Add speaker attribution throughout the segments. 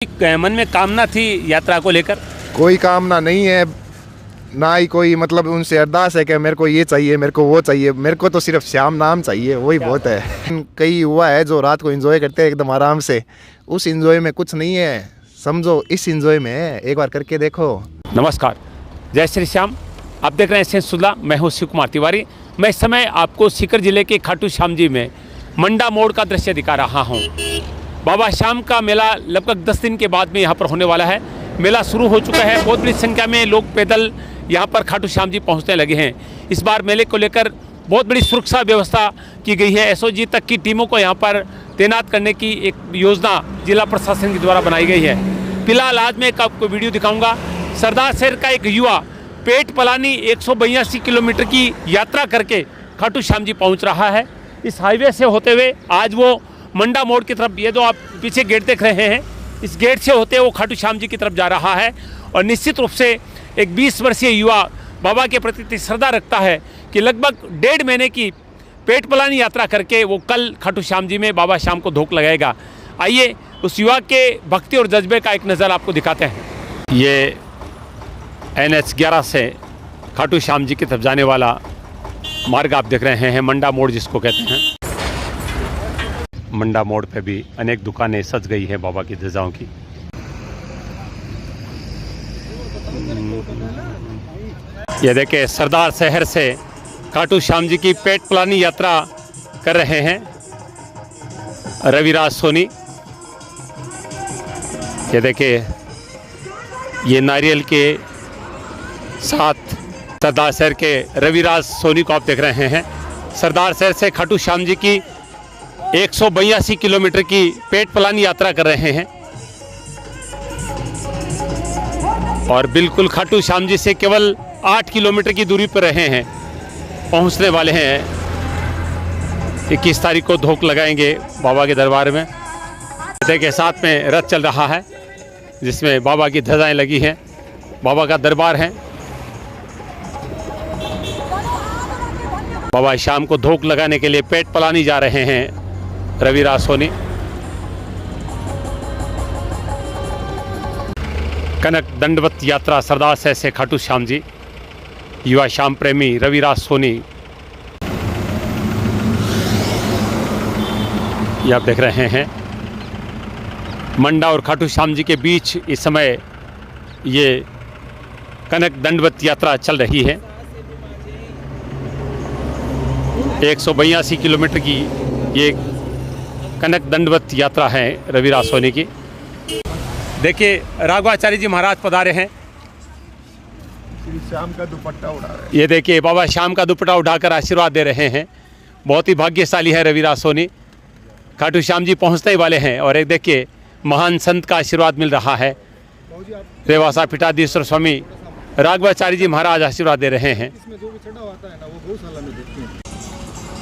Speaker 1: मन में कामना थी यात्रा को लेकर?
Speaker 2: कोई कामना नहीं है, ना ही कोई मतलब उनसे अरदास है कि मेरे को ये चाहिए, मेरे को वो चाहिए। मेरे को तो सिर्फ श्याम नाम चाहिए, वही बहुत है। कई युवा है जो रात को एंजॉय करते हैं एकदम आराम से, उस एंजॉय में कुछ नहीं है, समझो इस एंजॉय में है, एक बार करके देखो।
Speaker 1: नमस्कार, जय श्री श्याम। आप देख रहे हैं सेंस सुल्ला, मैं हूँ शिव कुमार तिवारी। मैं इस समय आपको सीकर जिले के खाटू श्याम जी में मंडा मोड़ का दृश्य दिखा रहा हूँ। बाबा श्याम का मेला लगभग 10 दिन के बाद में यहाँ पर होने वाला है। मेला शुरू हो चुका है, बहुत बड़ी संख्या में लोग पैदल यहाँ पर खाटू श्याम जी पहुँचने लगे हैं। इस बार मेले को लेकर बहुत बड़ी सुरक्षा व्यवस्था की गई है। एसओजी तक की टीमों को यहाँ पर तैनात करने की एक योजना जिला प्रशासन के द्वारा बनाई गई है। फिलहाल आज मैं एक आपको वीडियो दिखाऊंगा। सरदार शहर का एक युवा पेट पलानी 182 किलोमीटर की यात्रा करके खाटू श्याम जी पहुँच रहा है। इस हाईवे से होते हुए आज वो मंडा मोड़ की तरफ, ये जो आप पीछे गेट देख रहे हैं, इस गेट से होते वो खाटू श्याम जी की तरफ जा रहा है। और निश्चित रूप से एक 20 वर्षीय युवा बाबा के प्रति इतनी श्रद्धा रखता है कि लगभग 1.5 महीने की पेट पलानी यात्रा करके वो कल खाटू श्याम जी में बाबा श्याम को धोख लगाएगा। आइए उस युवा के भक्ति और जज्बे का एक नज़र आपको दिखाते हैं। ये NH 11 से खाटू श्याम जी की तरफ जाने वाला मार्ग आप देख रहे हैं, मंडा मोड़ जिसको कहते हैं। मंडा मोड़ पे भी अनेक दुकानें सज गई है बाबा की ध्वजाओं की। ये देखिए, सरदार शहर से खाटू श्याम जी की पेट पलानी यात्रा कर रहे हैं रविराज सोनी। ये देखिए, ये नारियल के साथ सरदार शहर के रविराज सोनी को आप देख रहे हैं। सरदार शहर से खाटू श्याम जी की 182 किलोमीटर की पेट पलानी यात्रा कर रहे हैं और बिल्कुल खाटू श्याम जी से केवल 8 किलोमीटर की दूरी पर रहे हैं, पहुंचने वाले हैं। 21 तारीख को धोख लगाएंगे बाबा के दरबार में। के साथ में रथ चल रहा है जिसमें बाबा की ध्वजाएं लगी हैं, बाबा का दरबार है। बाबा श्याम को धोख लगाने के लिए पेट पलानी जा रहे हैं रविराज सोनी। कनक दंडवत यात्रा सरदार शहर से खाटू श्याम जी, युवा श्याम प्रेमी रविराज सोनी ये आप देख रहे हैं। मंडा और खाटू श्याम जी के बीच इस समय ये कनक दंडवत यात्रा चल रही है। 182 किलोमीटर की ये कनक दंडवत यात्रा है रविराज सोनी की। देखिए, राघवाचार्य जी महाराज पधारे हैं।
Speaker 2: श्री श्याम का दुपट्टा उड़ा रहे हैं।
Speaker 1: ये देखिए, बाबा श्याम का दुपट्टा उठाकर आशीर्वाद दे रहे हैं। बहुत ही भाग्यशाली है रविराज सोनी। खाटू श्याम जी पहुंचने ही वाले हैं और एक देखिए, महान संत का आशीर्वाद मिल रहा है। रेवासा पीठाधीश्वर स्वामी राघवाचार्य जी महाराज आशीर्वाद दे रहे हैं।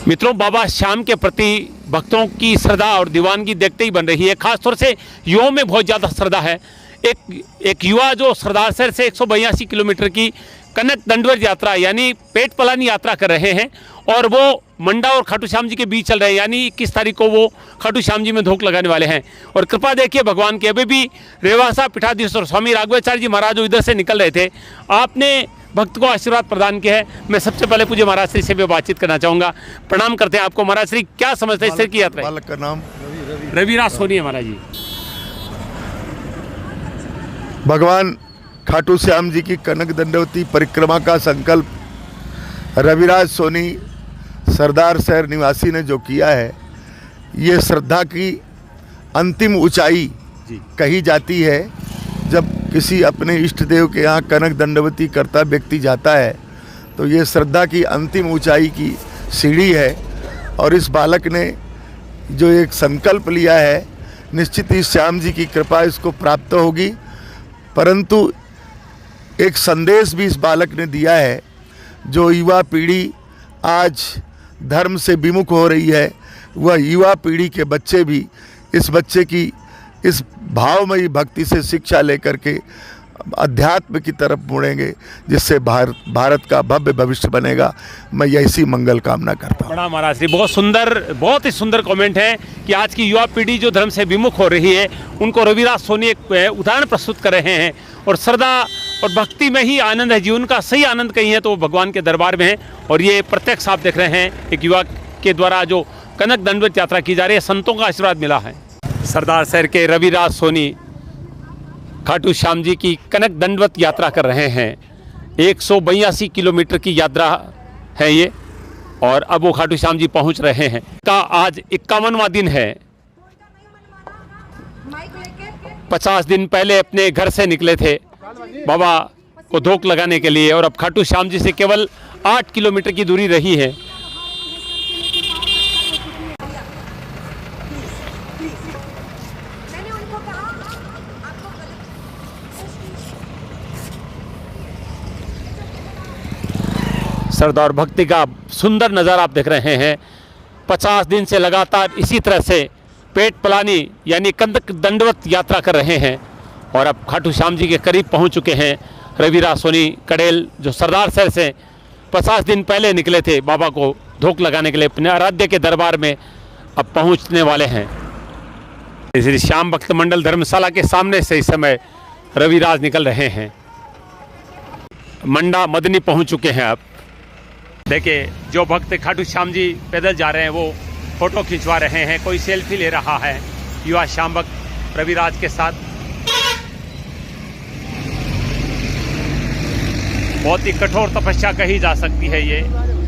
Speaker 1: मित्रों, बाबा श्याम के प्रति भक्तों की श्रद्धा और दीवानगी देखते ही बन रही है। खासतौर से युवाओं में बहुत ज़्यादा श्रद्धा है। एक युवा जो सरदार शहर से 182 किलोमीटर की कनक दंडवत यात्रा यानी पेट पलानी यात्रा कर रहे हैं और वो मंडा और खाटू श्याम जी के बीच चल रहे हैं, यानी 21 तारीख को वो खाटू श्याम जी में धोख लगाने वाले हैं। और कृपा देखिए भगवान की, अभी भी रेवासा पीठाधीश्वर स्वामी राघवाचार्य जी महाराज इधर से निकल रहे थे, आपने भक्त को आशीर्वाद प्रदान किया है। मैं सबसे पहले पूज्य महाराज श्री से भी बातचीत करना चाहूँगा। प्रणाम करते हैं आपको महाराज श्री। क्या समझते हैं इस तरह की यात्रा?
Speaker 2: बालक का नाम
Speaker 1: रविराज सोनी है महाराज जी।
Speaker 2: भगवान खाटू श्याम जी की कनक दंडवती परिक्रमा का संकल्प रविराज सोनी सरदार शहर निवासी ने जो किया है, ये श्रद्धा की अंतिम ऊंचाई कही जाती है। जब किसी अपने इष्ट देव के यहाँ कनक दंडवती करता व्यक्ति जाता है तो ये श्रद्धा की अंतिम ऊंचाई की सीढ़ी है। और इस बालक ने जो एक संकल्प लिया है, निश्चित ही श्याम जी की कृपा इसको प्राप्त होगी। परंतु एक संदेश भी इस बालक ने दिया है, जो युवा पीढ़ी आज धर्म से विमुख हो रही है, वह युवा पीढ़ी के बच्चे भी इस बच्चे की इस भावमयी भक्ति से शिक्षा लेकर के अध्यात्म की तरफ मुड़ेंगे, जिससे भारत का भव्य भविष्य बनेगा। मैं ऐसी मंगल कामना करता हूँ।
Speaker 1: बड़ा महाराज जी, बहुत सुंदर, बहुत ही सुंदर कमेंट है कि आज की युवा पीढ़ी जो धर्म से विमुख हो रही है, उनको रविराज सोनी एक उदाहरण प्रस्तुत कर रहे हैं। और श्रद्धा और भक्ति में ही आनंद है, जीवन का सही आनंद कहीं है तो वो भगवान के दरबार में है। और ये प्रत्यक्ष आप देख रहे हैं, एक युवा के द्वारा जो कनक दंडवत यात्रा की जा रही है, संतों का आशीर्वाद मिला है। सरदार शहर के रविराज सोनी खाटू श्याम जी की कनक दंडवत यात्रा कर रहे हैं। 182 किलोमीटर की यात्रा है ये, और अब वो खाटू श्याम जी पहुंच रहे हैं। का आज 51वां दिन है। 50 दिन पहले अपने घर से निकले थे बाबा को धोख लगाने के लिए, और अब खाटू श्याम जी से केवल 8 किलोमीटर की दूरी रही है। सरदार भक्ति का सुंदर नज़ारा आप देख रहे हैं। 50 दिन से लगातार इसी तरह से पेट पलानी यानी कनक दंडवत यात्रा कर रहे हैं, और अब खाटू श्याम जी के करीब पहुंच चुके हैं। रविराज सोनी कड़ेल जो सरदार शहर से 50 दिन पहले निकले थे बाबा को धोख लगाने के लिए, अपने आराध्य के दरबार में अब पहुंचने वाले हैं। श्री श्याम भक्त मंडल धर्मशाला के सामने से इस समय रविराज निकल रहे हैं। मंडा मदनी पहुंच चुके हैं। अब देखिए, जो भक्त खाटू श्याम जी पैदल जा रहे हैं वो फोटो खिंचवा रहे हैं, कोई सेल्फी ले रहा है युवा श्याम भक्त रविराज के साथ। बहुत ही कठोर तपस्या कही जा सकती है ये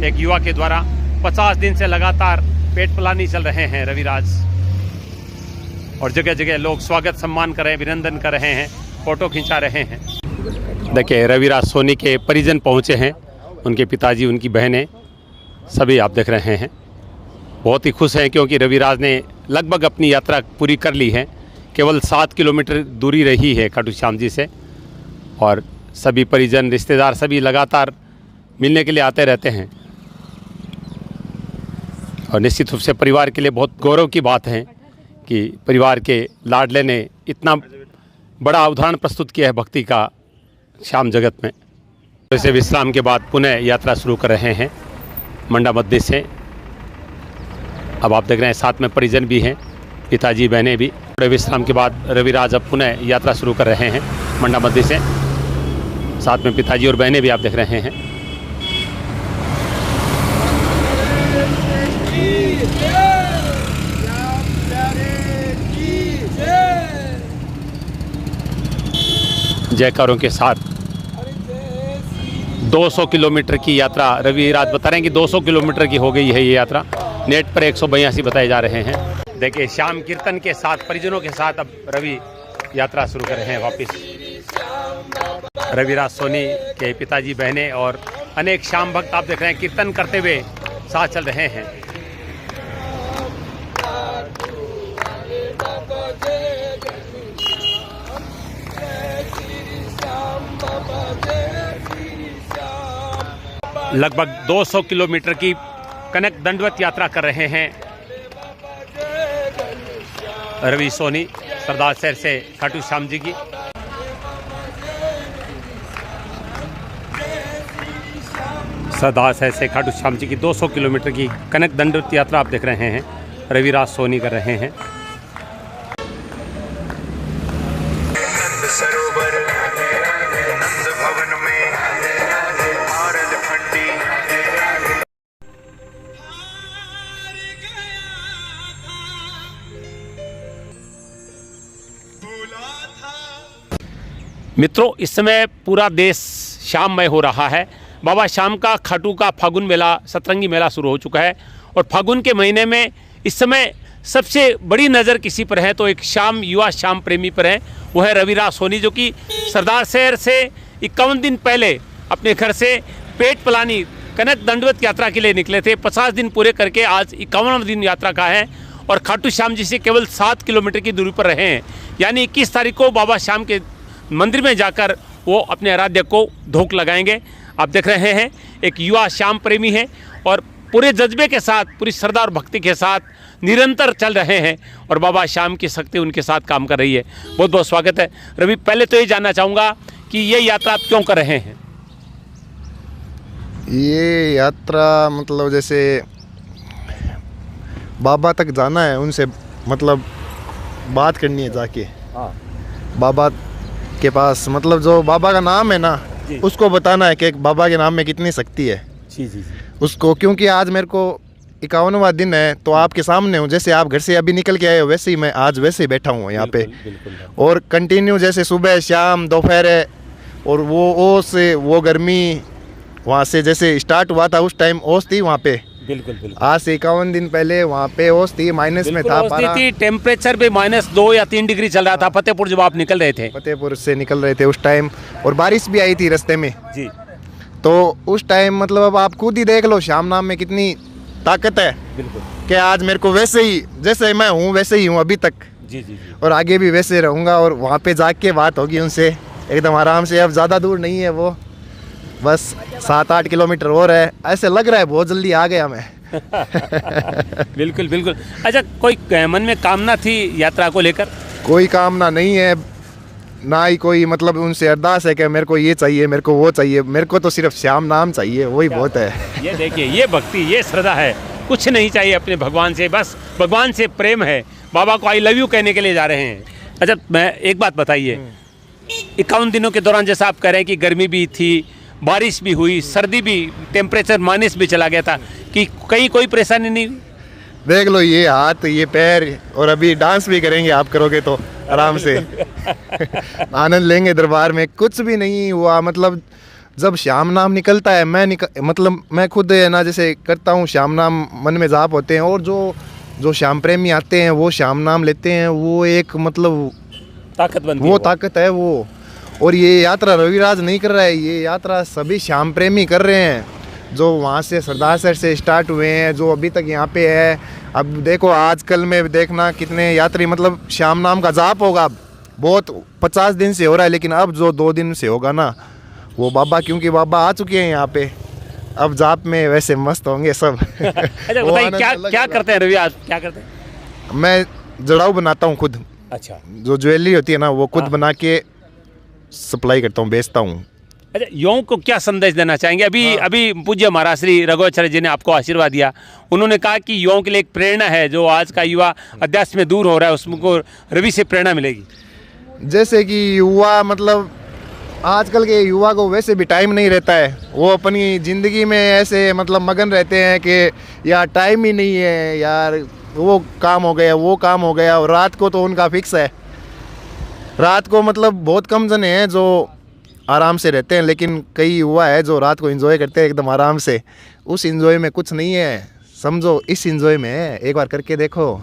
Speaker 1: एक युवा के द्वारा। 50 दिन से लगातार पेट पलानी चल रहे हैं रविराज, और जगह जगह लोग स्वागत सम्मान कर रहे हैं, अभिनंदन कर रहे हैं, फोटो खिंचा रहे हैं। देखिए, रविराज सोनी के परिजन पहुंचे हैं, उनके पिताजी, उनकी बहनें, सभी आप देख रहे हैं। बहुत ही खुश हैं क्योंकि रविराज ने लगभग अपनी यात्रा पूरी कर ली है। केवल 7 किलोमीटर दूरी रही है खाटू श्याम जी से, और सभी परिजन, रिश्तेदार सभी लगातार मिलने के लिए आते रहते हैं। और निश्चित रूप से परिवार के लिए बहुत गौरव की बात है कि परिवार के लाडले ने इतना बड़ा उदाहरण प्रस्तुत किया है भक्ति का श्याम जगत में। वैसे विश्राम के बाद पुनः यात्रा शुरू कर रहे हैं मंडा मध्य से। अब आप देख रहे हैं साथ में परिजन भी हैं, पिताजी, बहनें भी। थोड़े विश्राम के बाद रविराज अब पुनः यात्रा शुरू कर रहे हैं मंडा मध्य से, साथ में पिताजी और बहनें भी आप देख रहे हैं। जयकारों के साथ 200 किलोमीटर की यात्रा रविराज बता रहे हैं कि 200 किलोमीटर की हो गई है ये यात्रा। नेट पर 182 बताए जा रहे हैं। देखिए, श्याम कीर्तन के साथ परिजनों के साथ अब रवि यात्रा शुरू कर रहे हैं वापस। रविराज सोनी के पिताजी, बहनें और अनेक श्याम भक्त आप देख रहे हैं कीर्तन करते हुए साथ चल रहे हैं। लगभग 200 किलोमीटर की कनक दंडवत यात्रा कर रहे हैं रवि सोनी सरदार शहर से खाटू श्याम जी की। सरदार शहर से खाटू श्याम जी की 200 किलोमीटर की कनक दंडवत यात्रा आप देख रहे हैं, रविराज सोनी कर रहे हैं। मित्रों, इस समय पूरा देश श्याममय हो रहा है। बाबा श्याम का खाटू का फागुन मेला, सतरंगी मेला शुरू हो चुका है, और फागुन के महीने में इस समय सबसे बड़ी नज़र किसी पर है तो एक श्याम, युवा श्याम प्रेमी पर है। वो है रविराज सोनी, जो कि सरदार शहर से 51 दिन पहले अपने घर से पेट पलानी कनक दंडवत यात्रा के लिए निकले थे। 50 दिन पूरे करके आज 51वां दिन यात्रा का है, और खाटू श्याम जी से केवल 7 किलोमीटर की दूरी पर रहे हैं। यानी 21 तारीख को बाबा श्याम के मंदिर में जाकर वो अपने आराध्य को धोख लगाएंगे। आप देख रहे हैं एक युवा श्याम प्रेमी है, और पूरे जज्बे के साथ, पूरी श्रद्धा और भक्ति के साथ निरंतर चल रहे हैं, और बाबा श्याम की शक्ति उनके साथ काम कर रही है। बहुत बहुत स्वागत है रवि। पहले तो ये जानना चाहूँगा कि ये यात्रा आप क्यों कर रहे हैं?
Speaker 3: ये यात्रा मतलब जैसे बाबा तक जाना है, उनसे मतलब बात करनी है जाके बाबा के पास, मतलब जो बाबा का नाम है ना उसको बताना है कि बाबा के नाम में कितनी शक्ति है
Speaker 1: जी
Speaker 3: उसको। क्योंकि आज मेरे को 51वां दिन है, तो आपके सामने हूँ, जैसे आप घर से अभी निकल के आए हो वैसे ही मैं आज वैसे ही बैठा हूँ यहाँ पे। और कंटिन्यू जैसे सुबह शाम दोपहर और वो ओस वो गर्मी वहाँ से जैसे स्टार्ट हुआ था उस टाइम ओस थी वहाँ पे।
Speaker 1: बिल्कुल
Speaker 3: आज से 51 दिन पहले वहाँ पे ओस थी, माइनस में था पारा।
Speaker 1: टेम्परेचर भी -2 या 3 डिग्री चल रहा था फतेहपुर जब आप निकल रहे थे।
Speaker 3: फतेहपुर से निकल रहे थे उस टाइम, और बारिश भी आई थी रास्ते में
Speaker 1: जी।
Speaker 3: तो उस टाइम मतलब अब आप खुद ही देख लो श्याम नाम में कितनी ताकत है।
Speaker 1: बिल्कुल
Speaker 3: कि आज मेरे को वैसे ही जैसे मैं हूँ वैसे ही हूँ अभी तक,
Speaker 1: जी
Speaker 3: और आगे भी वैसे रहूँगा। और वहाँ पे जाके बात होगी उनसे एकदम आराम से। अब ज़्यादा दूर नहीं है वो, बस 7-8 किलोमीटर और है। ऐसे लग रहा है बहुत जल्दी आ गया मैं।
Speaker 1: बिल्कुल। अच्छा, कोई मन में कामना थी यात्रा को लेकर?
Speaker 3: कोई कामना नहीं है, ना ही कोई मतलब उनसे अरदास है कि मेरे को ये चाहिए मेरे को वो चाहिए। मेरे को तो सिर्फ श्याम नाम चाहिए, वही बहुत है।
Speaker 1: ये देखिए, ये भक्ति, ये श्रद्धा है। कुछ नहीं चाहिए अपने भगवान से, बस भगवान से प्रेम है। बाबा को आई लव यू कहने के लिए जा रहे हैं। अच्छा, मैं एक बात बताइए, 51 दिनों के दौरान जैसा आप कह रहे हैं कि गर्मी भी थी, बारिश भी हुई, सर्दी भी, टेम्परेचर माइनस भी चला गया था, कि कहीं कोई परेशानी नहीं?
Speaker 3: देख लो ये हाथ ये पैर, और अभी डांस भी करेंगे आप करोगे तो आराम से। आनंद लेंगे दरबार में। कुछ भी नहीं हुआ, मतलब जब श्याम नाम निकलता है मतलब मैं खुद है ना जैसे करता हूँ श्याम नाम, मन में जाप होते हैं। और जो श्याम प्रेमी आते हैं वो श्याम नाम लेते हैं, वो एक मतलब
Speaker 1: ताकत बनती है,
Speaker 3: वो ताकत है वो। और ये यात्रा रविराज नहीं कर रहा है, ये यात्रा सभी श्याम प्रेमी कर रहे हैं, जो वहाँ से सरदार सर से स्टार्ट हुए हैं, जो अभी तक यहाँ पे है। अब देखो आजकल में देखना कितने यात्री, मतलब श्याम नाम का जाप होगा बहुत 50 दिन से हो रहा है, लेकिन अब जो 2 दिन से होगा ना वो बाबा, क्योंकि बाबा आ चुके हैं यहाँ पे, अब जाप में वैसे मस्त होंगे सब।
Speaker 1: अच्छा बताइए, क्या करते हैं रवि, आज क्या करते हैं?
Speaker 3: मैं जड़ाऊ बनाता हूँ खुद।
Speaker 1: अच्छा,
Speaker 3: जो ज्वेलरी होती है ना वो खुद बना के सप्लाई करता हूँ, बेचता हूँ।
Speaker 1: अच्छा, युवाओं को क्या संदेश देना चाहेंगे? अभी पूज्य महाराज श्री रघुवाचार्य जी ने आपको आशीर्वाद दिया। उन्होंने कहा कि युवाओं के लिए एक प्रेरणा है, जो आज का युवा अध्यात्म में दूर हो रहा है उसको रवि से प्रेरणा मिलेगी।
Speaker 3: जैसे कि युवा मतलब आजकल के युवा को वैसे भी टाइम नहीं रहता है, वो अपनी ज़िंदगी में ऐसे मतलब मगन रहते हैं कि यार टाइम ही नहीं है यार, वो काम हो गया वो काम हो गया। और रात को तो उनका फिक्स है, रात को मतलब बहुत कम जने हैं जो आराम से रहते हैं, लेकिन कई युवा है जो रात को एंजॉय करते हैं एकदम आराम से। उस एंजॉय में कुछ नहीं है, समझो इस एंजॉय में है, एक बार करके देखो।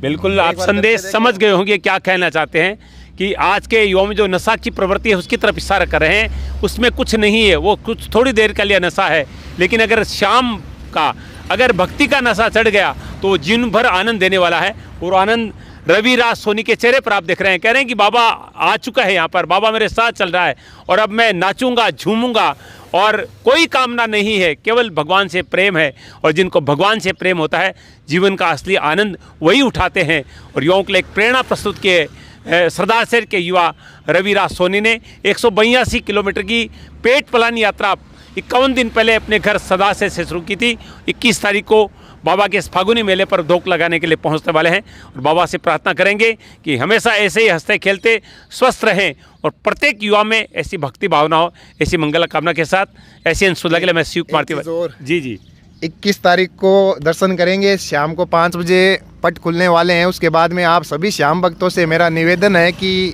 Speaker 1: बिल्कुल, आप संदेश समझ गए होंगे क्या कहना चाहते हैं, कि आज के युवाओं में जो नशा की प्रवृत्ति है उसकी तरफ इशारा कर रहे हैं। उसमें कुछ नहीं है, वो कुछ थोड़ी देर का लिए नशा है, लेकिन अगर शाम का अगर भक्ति का नशा चढ़ गया तो वो जीवन भर आनंद देने वाला है। और आनंद रविराज सोनी के चेहरे पर आप देख रहे हैं, कह रहे हैं कि बाबा आ चुका है यहाँ पर, बाबा मेरे साथ चल रहा है, और अब मैं नाचूंगा झूमूंगा, और कोई कामना नहीं है, केवल भगवान से प्रेम है। और जिनको भगवान से प्रेम होता है, जीवन का असली आनंद वही उठाते हैं। और युवाओं के लिए एक प्रेरणा प्रस्तुत किए सरदार शहर के युवा रविराज सोनी ने 182 किलोमीटर की पेट पलानी यात्रा 51 दिन पहले अपने घर सरदार शहर से शुरू की थी। 21 तारीख को बाबा के इस फागुनी मेले पर धोख लगाने के लिए पहुंचने वाले हैं, और बाबा से प्रार्थना करेंगे कि हमेशा ऐसे ही हंसते खेलते स्वस्थ रहें, और प्रत्येक युवा में ऐसी भक्ति भावना हो। ऐसी मंगल कामना के साथ ऐसी अंशुला के लिए मैं शिव कुमार तिवारी जी
Speaker 3: 21 तारीख को दर्शन करेंगे, शाम को 5 बजे पट खुलने वाले हैं। उसके बाद में आप सभी श्याम भक्तों से मेरा निवेदन है कि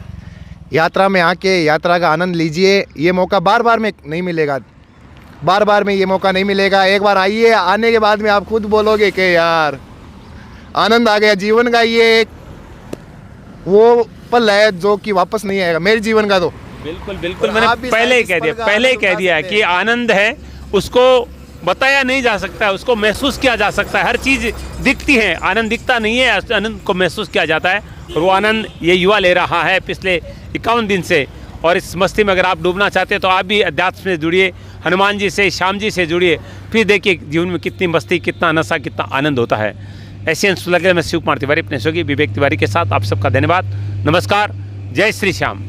Speaker 3: यात्रा में आके यात्रा का आनंद लीजिए। ये मौका बार बार में नहीं मिलेगा, बार बार में ये मौका नहीं मिलेगा। एक बार आइए, आने के बाद में आप खुद बोलोगे कि यार आनंद आ गया। जीवन का ये एक वो पल है जो कि वापस नहीं आएगा, मेरे जीवन का तो।
Speaker 1: बिल्कुल, मैंने पहले ही कह दिया कि आनंद है, उसको बताया नहीं जा सकता, उसको महसूस किया जा सकता है। हर चीज़ दिखती है, आनंद दिखता नहीं है, आनंद को महसूस किया जाता है। और वो आनंद ये युवा ले रहा है पिछले 51 दिन से। और इस मस्ती में अगर आप डूबना चाहते हैं तो आप भी अध्यात्म से जुड़िए, हनुमान जी से, श्याम जी से जुड़िए, फिर देखिए जीवन में कितनी मस्ती, कितना नशा, कितना आनंद होता है। ऐसे अंश लगे मैं शिव कुमार तिवारी अपने सहयोगी विवेक तिवारी के साथ आप सबका धन्यवाद, नमस्कार, जय श्री श्याम।